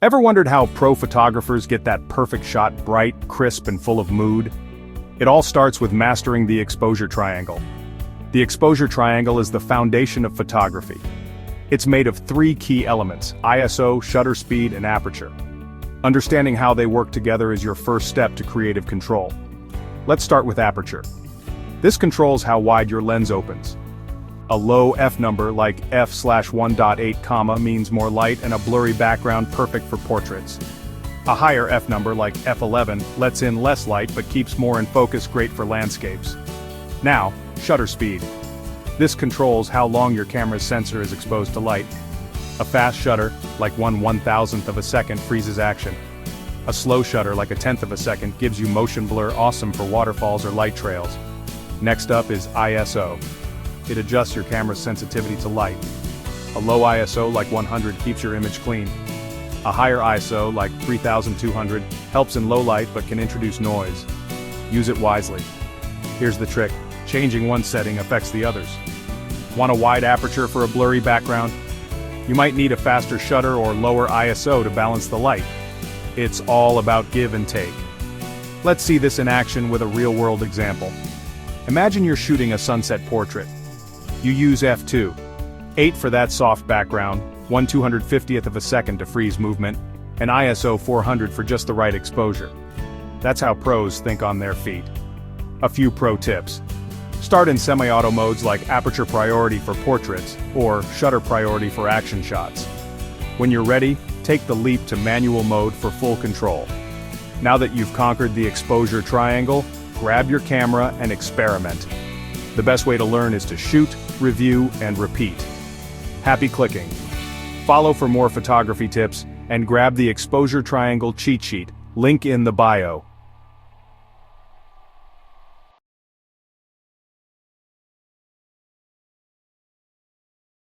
Ever wondered how pro photographers get that perfect shot bright, crisp, and full of mood? It all starts with mastering the exposure triangle. The exposure triangle is the foundation of photography. It's made of three key elements: ISO, shutter speed, and aperture. Understanding how they work together is your first step to creative control. Let's start with aperture. This controls how wide your lens opens. A low f number like f/1.8, means more light and a blurry background, perfect for portraits. A higher f number like f11 lets in less light but keeps more in focus, great for landscapes. Now, shutter speed. This controls how long your camera's sensor is exposed to light. A fast shutter, like 1/1000th of a second, freezes action. A slow shutter, like 1/10 of a second, gives you motion blur, awesome for waterfalls or light trails. Next up is ISO. It adjusts your camera's sensitivity to light. A low ISO like 100 keeps your image clean. A higher ISO like 3200 helps in low light but can introduce noise. Use it wisely. Here's the trick: changing one setting affects the others. Want a wide aperture for a blurry background? You might need a faster shutter or lower ISO to balance the light. It's all about give and take. Let's see this in action with a real-world example. Imagine you're shooting a sunset portrait. You use f2. 8 for that soft background, 1/250th of a second to freeze movement, and ISO 400 for just the right exposure. That's how pros think on their feet. A few pro tips. Start in semi-auto modes like aperture priority for portraits, or shutter priority for action shots. When you're ready, take the leap to manual mode for full control. Now that you've conquered the exposure triangle, grab your camera and experiment. The best way to learn is to shoot, review, and repeat. Happy clicking. Follow for more photography tips, and grab the exposure triangle cheat sheet, link in the bio.